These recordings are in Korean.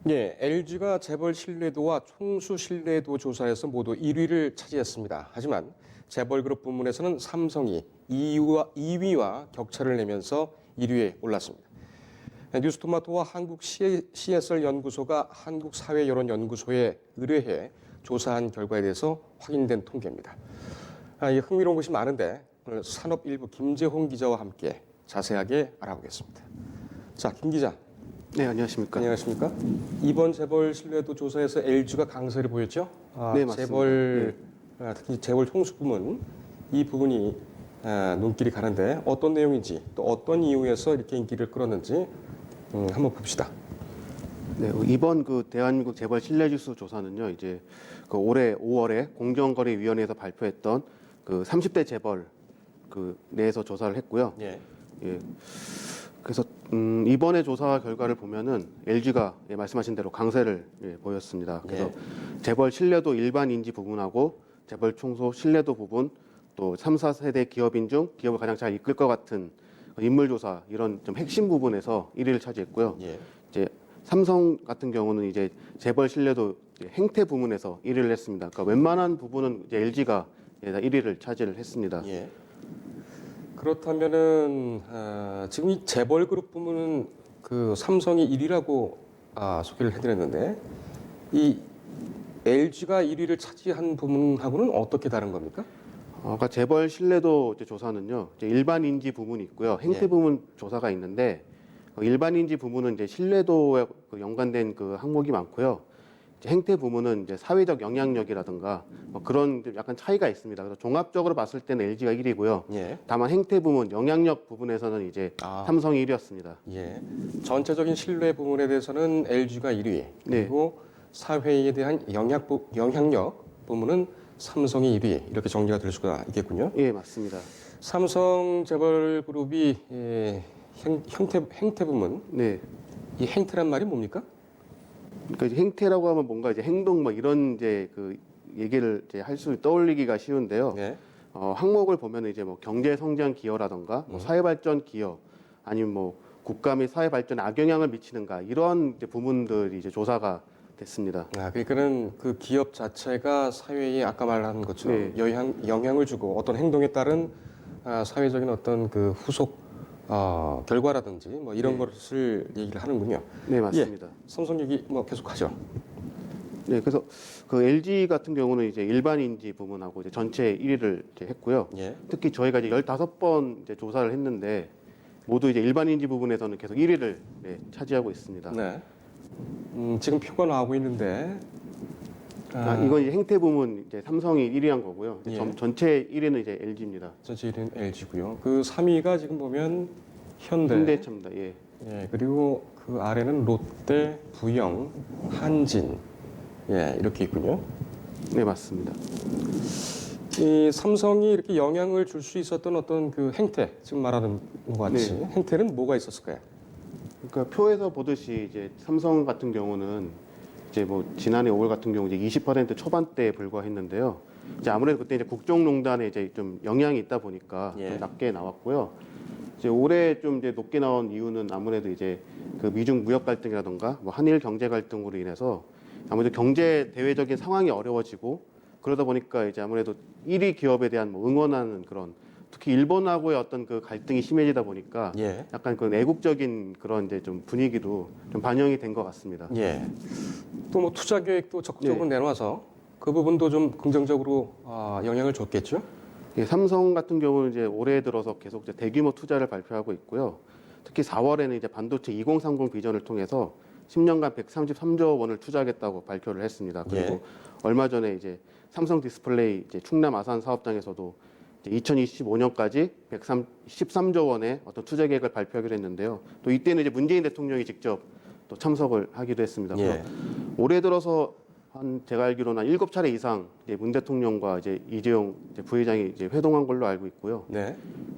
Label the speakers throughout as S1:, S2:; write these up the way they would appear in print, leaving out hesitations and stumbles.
S1: 예, LG가 재벌 신뢰도와 총수 신뢰도 조사에서 모두 1위를 차지했습니다. 하지만 재벌그룹 부문에서는 삼성이 2위와 격차를 내면서 1위에 올랐습니다. 뉴스토마토와 한국 CSR 연구소가 한국사회여론연구소에 의뢰해 조사한 결과에 대해서 확인된 통계입니다. 이 흥미로운 것이 많은데 오늘 산업일보 김재홍 기자와 함께 자세하게 알아보겠습니다. 자, 김 기자.
S2: 네, 안녕하십니까.
S1: 안녕하십니까. 이번 재벌 신뢰도 조사에서 LG가 강세를 보였죠?
S2: 네, 맞습니다.
S1: 특히 재벌 총수 부문, 이 부분이 눈길이 가는데 어떤 내용인지 또 어떤 이유에서 이렇게 인기를 끌었는지 한번 봅시다.
S2: 네, 이번 대한민국 재벌 신뢰지수 조사는요, 이제 올해 5월에 공정거래위원회에서 발표했던 30대 재벌 내에서 조사를 했고요.
S1: 예.
S2: 예. 그래서 이번에 조사 결과를 보면은 LG가 말씀하신 대로 강세를 보였습니다. 그래서 재벌 신뢰도 일반 인지 부분하고 재벌 총수 신뢰도 부분 또 3, 4세대 기업인 중 기업을 가장 잘 이끌 것 같은 인물 조사 이런 좀 핵심 부분에서 1위를 차지했고요.
S1: 예.
S2: 이제 삼성 같은 경우는 이제 재벌 신뢰도 행태 부문에서 1위를 했습니다. 그러니까 웬만한 부분은 이제 LG가 1위를 차지를 했습니다.
S1: 예. 그렇다면은 지금 이 재벌 그룹 부문은 삼성이 1위라고 소개를 해드렸는데 이 LG가 1위를 차지한 부문하고는 어떻게 다른 겁니까?
S2: 그러니까 재벌 신뢰도 이제 조사는요, 이제 일반 인지 부문이 있고요, 행태 부문 조사가 있는데 일반 인지 부문은 이제 신뢰도에 연관된 항목이 많고요. 행태 부문은 이제 사회적 영향력이라든가 그런 약간 차이가 있습니다. 그래서 종합적으로 봤을 때는 LG가 1위고요.
S1: 예.
S2: 다만 행태 부문, 영향력 부분에서는 이제 삼성이 1위였습니다.
S1: 예. 전체적인 신뢰 부분에 대해서는 LG가 1위. 그리고 사회에 대한 영향력 부분은 삼성이 1위. 이렇게 정리가 될 수가 있겠군요.
S2: 예, 맞습니다.
S1: 삼성 재벌 그룹이 행태 부문.
S2: 네.
S1: 이 행태란 말이 뭡니까?
S2: 그러니까 이제 행태라고 하면 뭔가 이제 행동 이런 이제 얘기를 이제 떠올리기가 쉬운데요.
S1: 네.
S2: 항목을 보면 이제 경제 성장 기여라든가 사회 발전 기여 아니면 국가 및 사회 발전에 악영향을 미치는가 이런 이제 부분들이 이제 조사가 됐습니다.
S1: 그러니까는 그 기업 자체가 사회에 아까 말한 것처럼 영향을 주고 어떤 행동에 따른 사회적인 어떤 후속 결과라든지 이런 것을 얘기를 하는군요.
S2: 네, 맞습니다.
S1: 예, 삼성 얘기 계속하죠.
S2: 네, 그래서 LG 같은 경우는 이제 일반인지 부문하고 이제 전체 1위를 이제 했고요.
S1: 예.
S2: 특히 저희가 이제 15번 이제 조사를 했는데 모두 이제 일반인지 부분에서는 계속 1위를 차지하고 있습니다.
S1: 네. 지금 표가 나오고 있는데
S2: 이건 이제 행태 부문 이제 삼성이 1위한 거고요.
S1: 예.
S2: 전체 1위는 이제 LG입니다.
S1: 전체 1위는 LG고요. 3위가 지금 보면
S2: 현대차입니다. 예.
S1: 예, 그리고 그 아래는 롯데, 부영, 한진. 예, 이렇게 있군요.
S2: 네, 맞습니다.
S1: 이 삼성이 이렇게 영향을 줄 수 있었던 어떤 행태, 지금 말하는 것 같이 행태는 뭐가 있었을까요?
S2: 그러니까 표에서 보듯이 이제 삼성 같은 경우는 이제 지난해 5월 같은 경우 이제 20% 초반대에 불과했는데요. 이제 아무래도 그때 이제 국정농단에 이제 좀 영향이 있다 보니까 좀 낮게 나왔고요. 이제 올해 좀 이제 높게 나온 이유는 아무래도 이제 미중 무역 갈등이라든가 한일 경제 갈등으로 인해서 아무래도 경제 대외적인 상황이 어려워지고 그러다 보니까 이제 아무래도 1위 기업에 대한 응원하는 그런 특히 일본하고의 어떤 갈등이 심해지다 보니까 약간 애국적인 그런 이제 좀 분위기도 좀 반영이 된 것 같습니다.
S1: 예. 또 투자 계획도 적극적으로 내놔서 그 부분도 좀 긍정적으로 영향을 줬겠죠?
S2: 예, 삼성 같은 경우는 이제 올해 들어서 계속 이제 대규모 투자를 발표하고 있고요. 특히 4월에는 이제 반도체 2030 비전을 통해서 10년간 133조 원을 투자하겠다고 발표를 했습니다. 그리고 얼마 전에 이제 삼성 디스플레이 이제 충남 아산 사업장에서도 2025년까지 113조 원의 어떤 투자 계획을 발표하기로 했는데요. 또 이때는 이제 문재인 대통령이 직접 또 참석을 하기도 했습니다. 올해 들어서 제가 알기로는 한 7차례 이상 이제 문 대통령과 이제 이재용 이제 부회장이 이제 회동한 걸로 알고 있고요.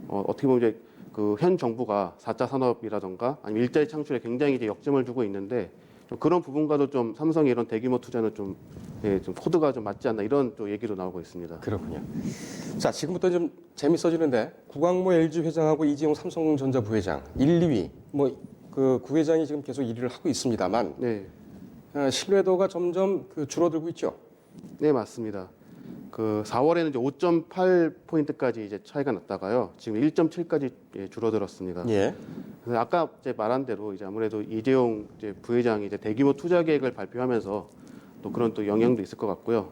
S2: 어떻게 보면 이제 현 정부가 4차 산업이라던가 아니면 일자리 창출에 굉장히 이제 역점을 두고 있는데 좀 그런 부분과도 좀 삼성의 이런 대규모 투자는 좀 코드가 좀 맞지 않나 이런 또 얘기도 나오고 있습니다.
S1: 그렇군요. 자, 지금부터 좀 재밌어지는데 구광모 LG 회장하고 이재용 삼성전자 부회장 1, 2위 그 구회장이 지금 계속 1위를 하고 있습니다만 신뢰도가 점점 줄어들고 있죠.
S2: 네, 맞습니다. 그 4월에는 이제 5.8포인트까지 이제 차이가 났다가요. 지금 1.7까지 줄어들었습니다.
S1: 예.
S2: 그래서 아까 이제 말한 대로 이제 아무래도 이재용 이제 부회장이 이제 대규모 투자 계획을 발표하면서 또 그런 또 영향도 있을 것 같고요.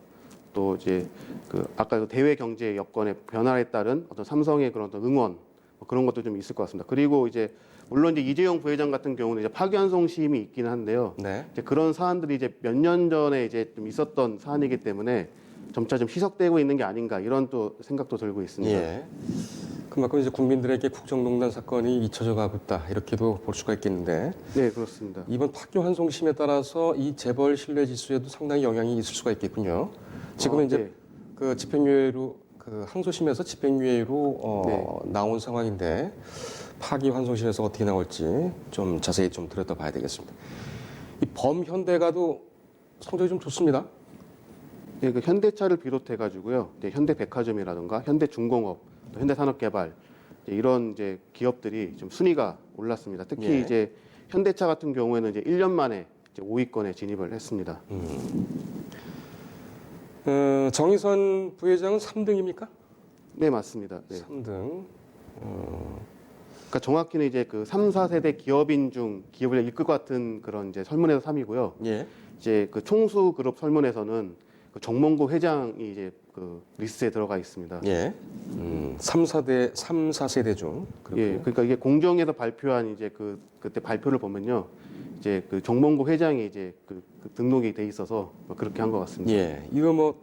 S2: 또 이제 그 아까 그 대외 경제 여건의 변화에 따른 어떤 삼성의 그런 어떤 응원 뭐 그런 것도 좀 있을 것 같습니다. 그리고 이제 물론 이제 이재용 부회장 같은 경우는 이제 파기환송 시임이 있기는 한데요.
S1: 네.
S2: 이제 그런 사안들이 이제 몇 년 전에 이제 좀 있었던 사안이기 때문에 점차 좀 희석되고 있는 게 아닌가 이런 또 생각도 들고 있습니다.
S1: 예. 그만큼 이제 국민들에게 국정농단 사건이 잊혀져 가고 있다 이렇게도 볼 수가 있겠는데
S2: 네, 그렇습니다.
S1: 이번 파기환송심에 따라서 이 재벌 신뢰 지수에도 상당히 영향이 있을 수가 있겠군요. 지금은 이제
S2: 네.
S1: 그 집행유예로 그 항소심에서 집행유예로
S2: 네.
S1: 나온 상황인데 파기환송심에서 어떻게 나올지 좀 자세히 좀 들여다봐야 되겠습니다. 이 범현대가도 성적이 좀 좋습니다.
S2: 네, 그 현대차를 비롯해 가지고요. 현대백화점이라든가 현대중공업, 또 현대산업개발 이런 이제 기업들이 좀 순위가 올랐습니다. 특히
S1: 예.
S2: 이제 현대차 같은 경우에는 이제 1년 만에 이제 5위권에 진입을 했습니다.
S1: 정의선 부회장은 3등입니까?
S2: 네, 맞습니다. 네.
S1: 3등.
S2: 그러니까 정확히는 이제 그 3, 4세대 기업인 중 기업을 이끌 것 같은 그런 이제 설문에서 3위고요.
S1: 예.
S2: 이제 그 총수 그룹 설문에서는 그 정몽구 회장이 이제 그 리스트에 들어가 있습니다.
S1: 예. 3, 4세대 중. 그렇군요.
S2: 예, 그러니까 이게 공정에서 발표한 이제 그때 발표를 보면요, 이제 그 정몽구 회장이 이제 그 등록이 돼 있어서 뭐 그렇게 한 것 같습니다.
S1: 예. 이거 뭐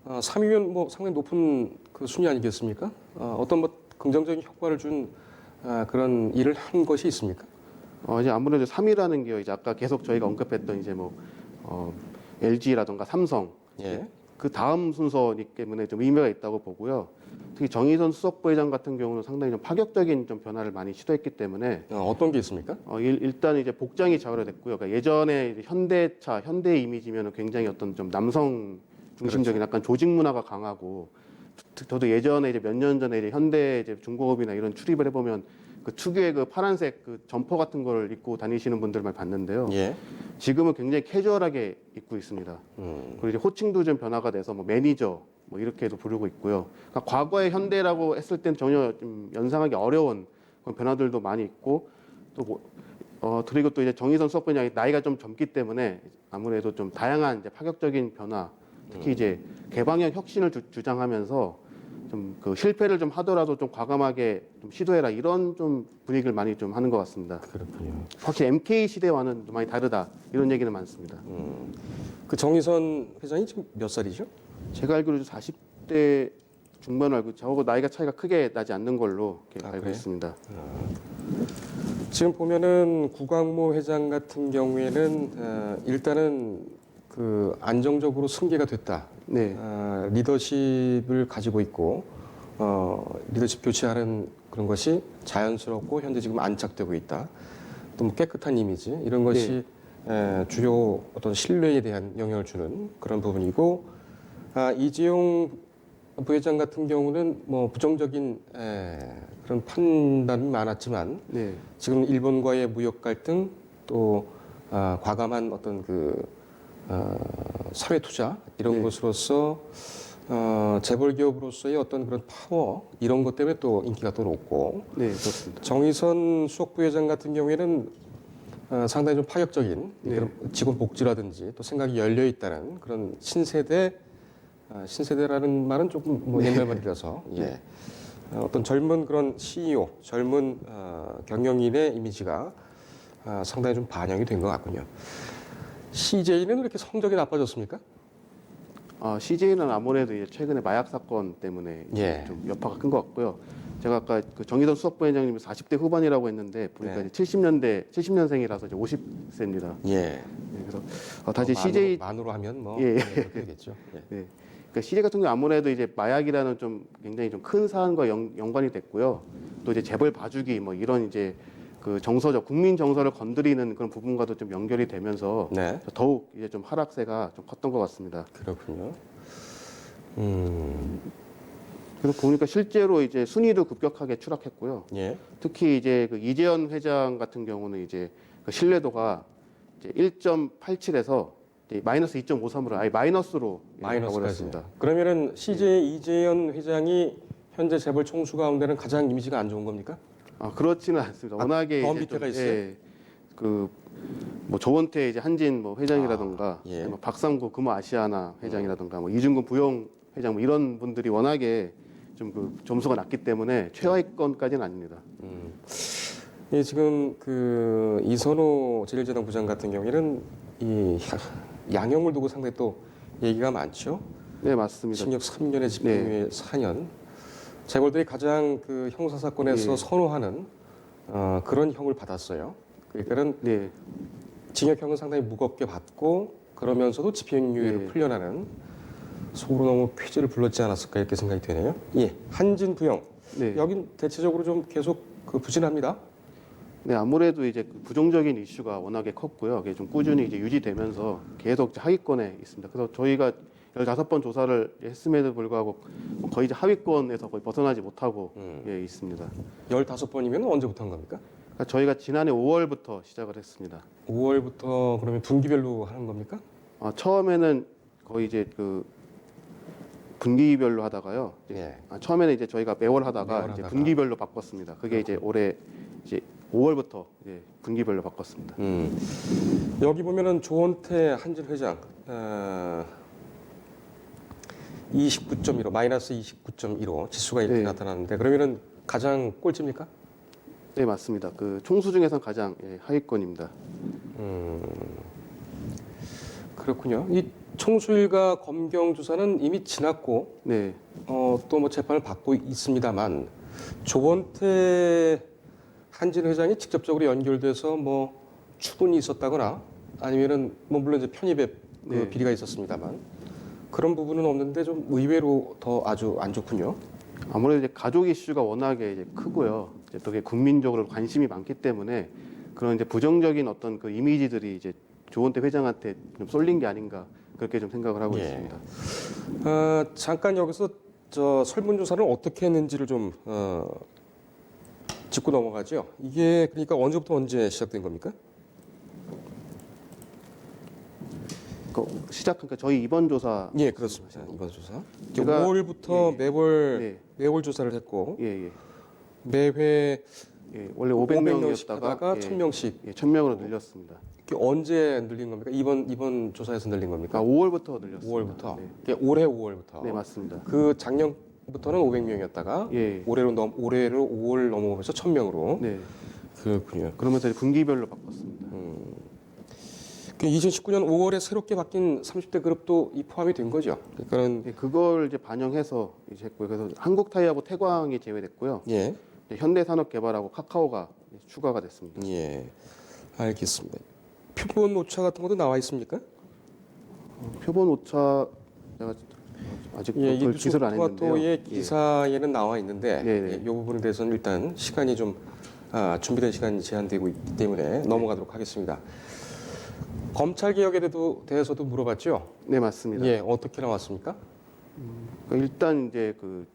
S1: 3위면 뭐 상당히 높은 그 순위 아니겠습니까? 어떤 뭐 긍정적인 효과를 준 그런 일을 한 것이 있습니까?
S2: 이제 아무래도 3위라는 게 이제 아까 계속 저희가 언급했던 이제 뭐 LG라든가 삼성
S1: 예.
S2: 그 다음 순서이기 때문에 좀 의미가 있다고 보고요. 특히 정의선 수석부회장 같은 경우는 상당히 좀 파격적인 좀 변화를 많이 시도했기 때문에
S1: 어떤 게 있습니까?
S2: 일단 이제 복장이 자율화됐고요. 그러니까 예전에 이제 현대차, 현대 이미지면은 굉장히 어떤 좀 남성 중심적인 약간 조직 문화가 강하고 저도 예전에 이제 몇 년 전에 이제 현대 이제 중공업이나 이런 출입을 해보면 그 특유의 그 파란색 그 점퍼 같은 걸 입고 다니시는 분들만 봤는데요.
S1: 예.
S2: 지금은 굉장히 캐주얼하게 입고 있습니다. 그리고 이제 호칭도 좀 변화가 돼서 뭐 매니저 뭐 이렇게도 부르고 있고요. 그러니까 과거의 현대라고 했을 땐 전혀 좀 연상하기 어려운 그런 변화들도 많이 있고 또 그리고 또 이제 정의선 수석부장이 나이가 좀 젊기 때문에 아무래도 좀 다양한 이제 파격적인 변화, 특히 이제 개방형 혁신을 주장하면서 좀 그 실패를 좀 하더라도 좀 과감하게 좀 시도해라 이런 좀 분위기를 많이 좀 하는 것 같습니다.
S1: 그렇군요.
S2: 확실히 MK 시대와는 좀 많이 다르다 이런 얘기는 많습니다.
S1: 그 정의선 회장이 지금 몇 살이죠?
S2: 제가 알기로 40대 중반으로 알고 저하고 나이가 차이가 크게 나지 않는 걸로 이렇게 알고
S1: 그래요?
S2: 있습니다.
S1: 지금 보면은 구광모 회장 같은 경우에는 일단은 그 안정적으로 승계가 됐다.
S2: 네,
S1: 리더십을 가지고 있고 리더십 교체하는 그런 것이 자연스럽고 현재 지금 안착되고 있다. 또 뭐 깨끗한 이미지 이런 것이 주요 어떤 신뢰에 대한 영향을 주는 그런 부분이고 이재용 부회장 같은 경우는 뭐 부정적인 그런 판단이 많았지만
S2: 네,
S1: 지금 일본과의 무역 갈등 또 과감한 어떤 그 사회 투자 이런
S2: 네.
S1: 것으로서 재벌 기업으로서의 어떤 그런 파워 이런 것 때문에 또 인기가 또 높고
S2: 네, 그렇습니다.
S1: 정의선 수석 부회장 같은 경우에는 상당히 좀 파격적인
S2: 네.
S1: 그런 직원 복지라든지 또 생각이 열려 있다는 그런 신세대라는 말은 조금 뭐 옛날 말이라서 예. 어떤 젊은 그런 CEO, 젊은 경영인의 이미지가 상당히 좀 반영이 된 것 같군요. CJ는 이렇게 성적이 나빠졌습니까?
S2: CJ는 아무래도 이제 최근에 마약 사건 때문에
S1: 예.
S2: 좀 여파가 큰 것 같고요. 제가 아까 그 정의선 수석부회장님이 40대 후반이라고 했는데 보니까
S1: 네.
S2: 이제 70년생이라서 이제 50세입니다.
S1: 예.
S2: 그래서 다시
S1: 만으로,
S2: CJ
S1: 만으로 하면 뭐
S2: 예.
S1: 그렇게 되겠죠. 예.
S2: 네. 그러니까 CJ 같은 경우 아무래도 이제 마약이라는 좀 굉장히 좀 큰 사안과 연관이 됐고요. 또 이제 재벌 봐주기 뭐 이런 이제 그 정서적 국민 정서를 건드리는 그런 부분과도 좀 연결이 되면서
S1: 네.
S2: 더욱 이제 좀 하락세가 좀 컸던 것 같습니다.
S1: 그렇군요.
S2: 그래서 보니까 실제로 이제 순위도 급격하게 추락했고요.
S1: 예.
S2: 특히 이제 그 이재현 회장 같은 경우는 이제 그 신뢰도가 이제 1.87에서 마이너스 2.53으로 아예 마이너스로
S1: 마이너스까지.
S2: 가버렸습니다.
S1: 그러면은 CJ 이재현 회장이 현재 재벌 총수 가운데는 가장 이미지가 안 좋은 겁니까?
S2: 그렇지는 않습니다. 워낙에
S1: 더
S2: 이제
S1: 밑에가
S2: 좀,
S1: 있어요?
S2: 예, 그뭐 조원태 이제 한진 뭐 회장이라던가
S1: 예.
S2: 뭐 박상구 금호 아시아나 회장이라던가 뭐 이중근 부용 회장 뭐 이런 분들이 워낙에 좀 그 점수가 낮기 때문에 최하위권까지는 아닙니다.
S1: 예, 지금 그 이선호 제1재단 부장 같은 경우에는 이 양형을 두고 상당히 또 얘기가 많죠.
S2: 네, 맞습니다.
S1: 징역 3년에 집행유예 4년. 재벌들이 가장 그 형사 사건에서
S2: 예.
S1: 선호하는 그런 형을 받았어요. 그러니까는
S2: 네,
S1: 징역형은 상당히 무겁게 받고 그러면서도 집행유예로
S2: 예.
S1: 풀려나는 속으로 너무 쾌지를 불렀지 않았을까 이렇게 생각이 되네요. 예, 한진 부영.
S2: 네.
S1: 여긴 대체적으로 좀 계속 그 부진합니다.
S2: 네, 아무래도 이제 그 부정적인 이슈가 워낙에 컸고요. 그게 좀 꾸준히 이제 유지되면서 계속 이제 하위권에 있습니다. 그래서 저희가 15번 조사를 했음에도 불구하고 거의 이제 하위권에서 거의 벗어나지 못하고 예, 있습니다.
S1: 15번이면 언제부터 한 겁니까?
S2: 그러니까 저희가 지난해 5월부터 시작을 했습니다.
S1: 5월부터 그러면 분기별로 하는 겁니까?
S2: 처음에는 거의 이제 그 분기별로 하다가요.
S1: 예.
S2: 처음에는 이제 저희가 매월 하다가
S1: 매월
S2: 이제
S1: 하다가.
S2: 분기별로 바꿨습니다. 그게 이제 올해 이제 5월부터 이제 분기별로 바꿨습니다.
S1: 여기 보면은 조원태 한진 회장 29.15 마이너스 29.15 지수가 이렇게
S2: 네.
S1: 나타나는데 그러면은 가장 꼴찌입니까?
S2: 네, 맞습니다. 그 총수 중에서 가장 하위권입니다.
S1: 그렇군요. 이 총수일가 검경 조사는 이미 지났고
S2: 네,
S1: 또 뭐 재판을 받고 있습니다만 조원태 한진 회장이 직접적으로 연결돼서 뭐 추분이 있었다거나 아니면은 뭐 물론 이제 편입의 그
S2: 네.
S1: 비리가 있었습니다만 그런 부분은 없는데 좀 의외로 더 아주 안 좋군요.
S2: 아무래도 이제 가족 이슈가 워낙에 이제 크고요. 이제 또 그게 국민적으로 관심이 많기 때문에 그런 이제 부정적인 어떤 그 이미지들이 이제 조원태 회장한테 좀 쏠린 게 아닌가 그렇게 좀 생각을 하고
S1: 예.
S2: 있습니다.
S1: 잠깐 여기서 저 설문조사를 어떻게 했는지를 좀 짚고 넘어가죠. 이게 그러니까 언제부터 언제 시작된 겁니까?
S2: 시작하니까 저희 이번 조사
S1: 예, 그렇습니다. 이번 조사.
S2: 제가-
S1: 5월부터 매월
S2: 네.
S1: 매월 조사를 했고
S2: 예, 예.
S1: 매회
S2: 예, 원래
S1: 500명씩
S2: 500명이었다가
S1: 하다가 1000명씩.
S2: 예, 1000명으로 늘렸습니다.
S1: 이게 언제 늘린 겁니까? 이번 조사에서 늘린 겁니까?
S2: 5월부터 늘렸습니다.
S1: 5월부터.
S2: 네,
S1: 이게 올해 5월부터.
S2: 네, 맞습니다.
S1: 그 작년부터는 500명이었다가
S2: 예.
S1: 올해로 5월 넘어오면서 1000명으로.
S2: 네.
S1: 그렇군요.
S2: 그러면서 이제 분기별로 바꿨습니다.
S1: 2019년 5월에 새롭게 바뀐 30대 그룹도 이 포함이 된 거죠. 그러니까는
S2: 예, 그걸 이제 반영해서 이제 했고요. 그래서 한국타이어하고 태광이 제외됐고요.
S1: 예,
S2: 이제 현대산업개발하고 카카오가 이제 추가가 됐습니다.
S1: 예, 알겠습니다. 표본 오차 같은 것도 나와 있습니까?
S2: 표본 오차 제가 아직
S1: 예, 이
S2: 그걸 기술을 안 했는데요.
S1: 뉴스토마토의 기사에는 나와 있는데
S2: 네, 네.
S1: 이 부분에 대해서는 일단 시간이 좀 준비된 시간이 제한되고 있기 때문에 넘어가도록 하겠습니다. 검찰 개혁에 대해서도 물어봤죠.
S2: 네, 맞습니다.
S1: 예, 어떻게 나왔습니까?
S2: 그러니까 일단 이제 그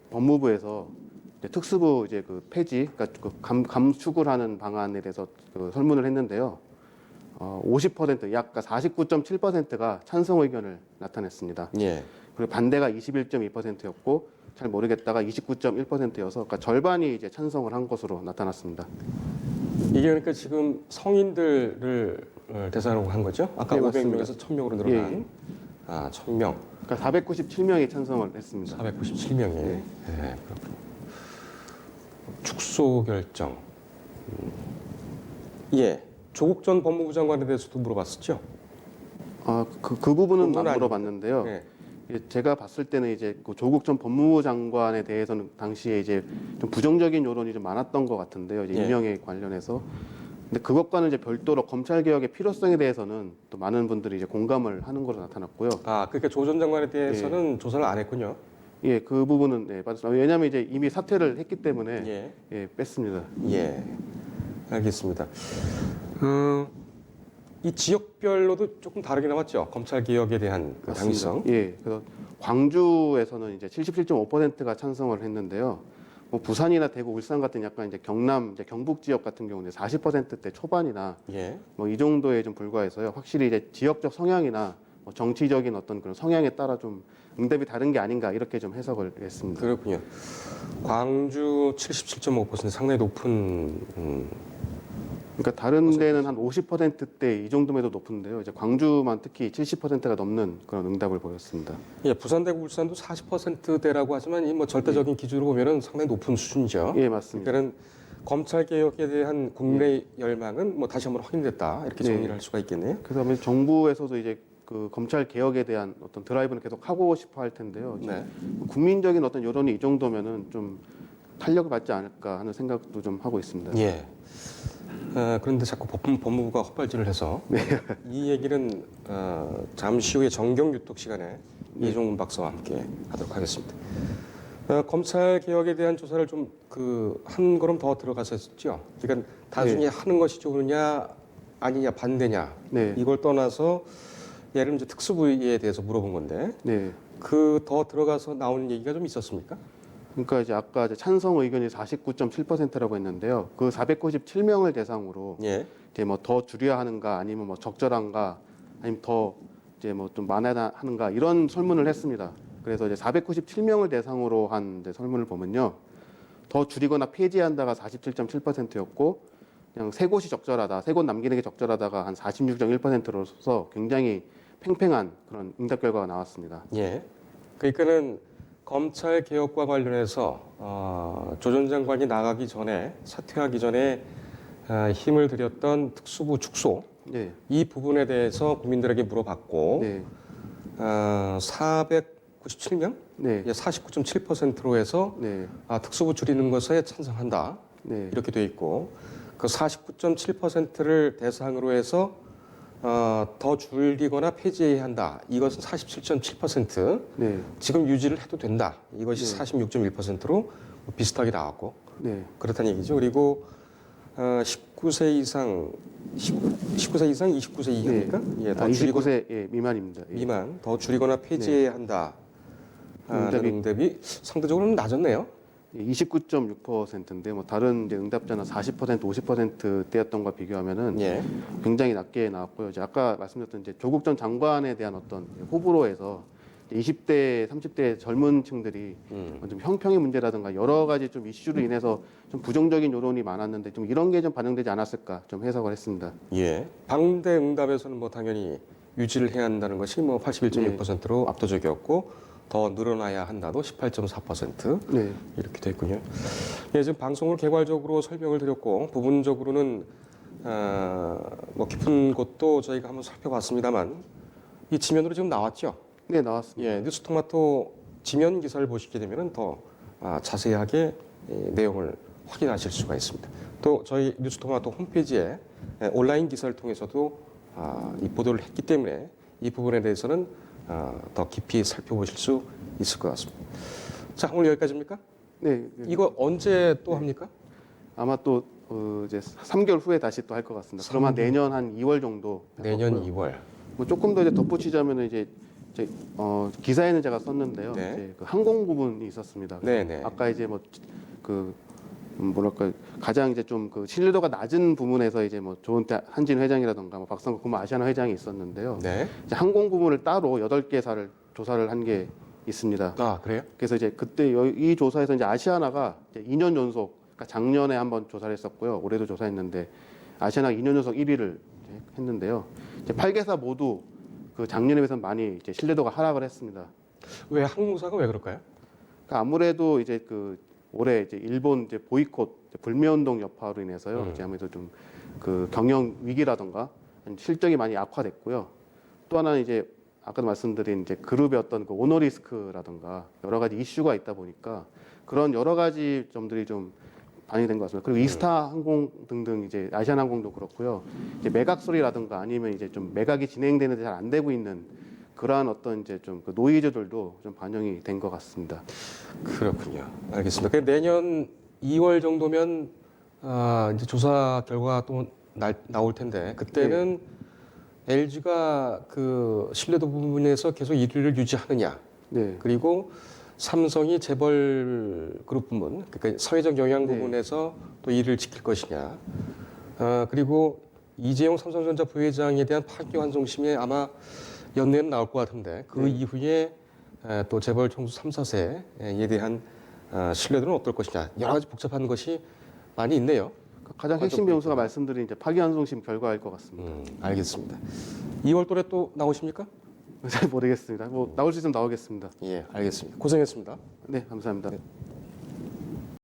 S2: 법무부에서 이제 특수부 이제 그 폐지, 그러니까 그 감축을 하는 방안에 대해서 그 설문을 했는데요. 50%, 약 49.7%가 찬성 의견을 나타냈습니다.
S1: 예,
S2: 그리고 반대가 21.2%였고 잘 모르겠다가 29.1%여서 그러니까 절반이 이제 찬성을 한 것으로 나타났습니다.
S1: 이게 그러니까 지금 성인들을 대상으로 한 거죠? 아까
S2: 네,
S1: 500명에서 1000명으로 늘어난
S2: 예, 예.
S1: 1000명,
S2: 그러니까 497명이 찬성을 했습니다.
S1: 497명이.
S2: 네.
S1: 예, 그렇군요. 축소 결정. 예, 조국 전 법무부 장관에 대해서도 물어봤었죠?
S2: 그 부분은
S1: 그건
S2: 안 물어봤는데요.
S1: 예.
S2: 제가 봤을 때는 이제 그 조국 전 법무부 장관에 대해서는 당시에 이제 좀 부정적인 여론이 좀 많았던 것 같은데요. 이제
S1: 예.
S2: 임명에 관련해서. 근데 그것과는 이제 별도로 검찰 개혁의 필요성에 대해서는 또 많은 분들이 이제 공감을 하는 것으로 나타났고요.
S1: 그러니까 조 전 장관에 대해서는 조사를 안 했군요.
S2: 예, 그 부분은 네, 맞습니다. 왜냐하면 이제 이미 사퇴를 했기 때문에
S1: 예.
S2: 예, 뺐습니다.
S1: 예, 알겠습니다. 이 지역별로도 조금 다르게 나왔죠. 검찰 개혁에 대한 그 당위성.
S2: 예, 그래서 광주에서는 이제 77.5%가 찬성을 했는데요. 뭐 부산이나 대구, 울산 같은 약간 이제 경남, 이제 경북 지역 같은 경우는 40%대 초반이나
S1: 예.
S2: 뭐 이 정도에 좀 불과해서요. 확실히 이제 지역적 성향이나 뭐 정치적인 어떤 그런 성향에 따라 좀 응답이 다른 게 아닌가 이렇게 좀 해석을 했습니다.
S1: 그렇군요. 광주 77.5% 상당히 높은
S2: 그러니까 다른 데는 한 50%대 이 정도면도 높은데요. 이제 광주만 특히 70%가 넘는 그런 응답을 보였습니다.
S1: 예, 부산, 대구, 울산도 40%대라고 하지만 이 뭐 절대적인 기준으로 보면은 상당히 높은 수준이죠.
S2: 예, 맞습니다.
S1: 그러니까는 검찰 개혁에 대한 국민의 열망은 뭐 다시 한번 확인됐다 이렇게 정리를 할 수가 있겠네요.
S2: 그래서 아마 정부에서도 이제 그 검찰 개혁에 대한 어떤 드라이브는 계속 하고 싶어 할 텐데요.
S1: 네.
S2: 국민적인 어떤 여론이 이 정도면은 좀 탄력을 받지 않을까 하는 생각도 좀 하고 있습니다.
S1: 예. 그런데 자꾸 법무부가 헛발질을 해서 이 얘기는 잠시 후에 정경 유톡 시간에 이종훈 박사와 함께 하도록 하겠습니다. 검찰 개혁에 대한 조사를 좀 한 걸음 더 들어가서 했죠. 그러니까 단순히 하는 것이 좋으냐 아니냐 반대냐
S2: 네.
S1: 이걸 떠나서 예를 들면 이제 특수부에 대해서 물어본 건데
S2: 네.
S1: 그 더 들어가서 나오는 얘기가 좀 있었습니까?
S2: 그러니까 이제 아까 이제 찬성 의견이 49.7%라고 했는데요. 그 497명을 대상으로
S1: 예.
S2: 이제 뭐 더 줄여야 하는가 아니면 뭐 적절한가 아니면 더 이제 뭐 좀 많아야 하는가 이런 설문을 했습니다. 그래서 이제 497명을 대상으로 한 이제 설문을 보면요. 더 줄이거나 폐지한다가 47.7%였고 그냥 세 곳이 적절하다, 세 곳 남기는 게 적절하다가 한 46.1%로서 굉장히 팽팽한 그런 응답 결과가 나왔습니다.
S1: 예. 그러니까는 검찰 개혁과 관련해서 조 전 장관이 나가기 전에 사퇴하기 전에 힘을 들였던 특수부 축소
S2: 네,
S1: 이 부분에 대해서 국민들에게 물어봤고
S2: 네,
S1: 497명,
S2: 네,
S1: 49.7%로 해서
S2: 네,
S1: 특수부 줄이는 것에 찬성한다
S2: 네,
S1: 이렇게 돼 있고 그 49.7%를 대상으로 해서 더 줄이거나 폐지해야 한다. 이것은 47.7%.
S2: 네,
S1: 지금 유지를 해도 된다. 이것이
S2: 네.
S1: 46.1%로 비슷하게 나왔고
S2: 네,
S1: 그렇다는 얘기죠. 그리고 19세 이상 19세 이상 29세 이하입니까? 예, 더 줄이고
S2: 29세 예, 미만입니다. 예.
S1: 미만 더 줄이거나 폐지해야 한다. 하는
S2: 응답이-
S1: 응답이 상대적으로는 낮았네요.
S2: 29.6%인데 뭐 다른 이제 응답자는 40%, 50%대였던 것과 비교하면은
S1: 예.
S2: 굉장히 낮게 나왔고요. 이제 아까 말씀드렸던 이제 조국 전 장관에 대한 어떤 호불호에서 20대, 30대 젊은 층들이 좀 형평의 문제라든가 여러 가지 좀 이슈로 인해서 좀 부정적인 여론이 많았는데 좀 이런 게 좀 반영되지 않았을까 좀 해석을 했습니다.
S1: 예. 방대 응답에서는 뭐 당연히 유지를 해야 한다는 것이 뭐 81.6%로 압도적이었고 더 늘어나야 한다도 18.4%
S2: 네,
S1: 이렇게 됐군요. 예, 지금 방송을 개괄적으로 설명을 드렸고 부분적으로는 뭐 깊은 곳도 저희가 한번 살펴봤습니다만 이 지면으로 지금 나왔죠.
S2: 네 나왔습니다.
S1: 예, 뉴스토마토 지면 기사를 보시게 되면 더 자세하게 내용을 확인하실 수가 있습니다. 또 저희 뉴스토마토 홈페이지에 온라인 기사를 통해서도 이 보도를 했기 때문에 이 부분에 대해서는 더 깊이 살펴보실 수 있을 것 같습니다. 자, 오늘 여기까지입니까?
S2: 네,
S1: 이거 언제 또 합니까?
S2: 아마 또 이제 3개월 후에 다시 또 할 것 같습니다. 그러면 내년 한 2월 정도. 할
S1: 내년
S2: 거고요.
S1: 2월.
S2: 뭐 조금 더 이제 덧붙이자면 이제 기사에는 제가 썼는데요.
S1: 네.
S2: 이제 그 항공 부분이 있었습니다.
S1: 네네.
S2: 아까 이제 뭐 그 뭐랄까 가장 이제 좀 그 신뢰도가 낮은 부분에서 이제 뭐 좋은 때 한진 회장이라던가 뭐 박상국 국무 아시아나 회장이 있었는데요.
S1: 네.
S2: 이제 항공 부분을 따로 8개사를 조사를 한 게 있습니다.
S1: 아, 그래요?
S2: 그래서 이제 그때 이 조사에서 이제 아시아나가 이제 2년 연속, 그러니까 작년에 한번 조사를 했었고요. 올해도 조사했는데 아시아나 2년 연속 1위를 했는데요. 이제 8개사 모두 그 작년에 비해서 많이 이제 신뢰도가 하락을 했습니다.
S1: 왜 항공사가 왜 그럴까요?
S2: 그러니까 아무래도 이제 그 올해 이제 일본 이제 보이콧 이제 불매운동 여파로 인해서요. 이제 아무래도 좀 그 경영 위기라던가 실적이 많이 악화됐고요. 또 하나는 이제 아까도 말씀드린 이제 그룹의 어떤 그 오너 리스크라든가 여러 가지 이슈가 있다 보니까 그런 여러 가지 점들이 좀 반영된 것 같습니다. 그리고 이스타 항공 등등 이제 아시아나항공도 그렇고요. 이제 매각 소리라든가 아니면 이제 좀 매각이 진행되는데 잘 안 되고 있는 그러한 어떤 이제 좀 그 노이즈들도 좀 반영이 된 것 같습니다.
S1: 그렇군요. 알겠습니다. 그 내년 2월 정도면 이제 조사 결과 또 나올 텐데 그때는 LG가 그 신뢰도 부분에서 계속 1위를 유지하느냐
S2: 네,
S1: 그리고 삼성이 재벌 그룹 부문, 그러니까 사회적 영향
S2: 네.
S1: 부분에서 또 이를 지킬 것이냐. 그리고 이재용 삼성전자 부회장에 대한 파기환송심에 아마 연내는 나올 것 같은데 그
S2: 네.
S1: 이후에 또 재벌 총수 3, 4세에 대한 신뢰도는 어떨 것이냐. 여러 가지 복잡한 것이 많이 있네요.
S2: 가장 핵심 변수가 말씀드린 이제 파기환송심 결과일 것 같습니다.
S1: 알겠습니다. 2월 달에 또 나오십니까?
S2: 잘 모르겠습니다. 뭐 나올 수 있으면 나오겠습니다.
S1: 예, 알겠습니다. 고생했습니다.
S2: 네, 감사합니다.
S1: 네.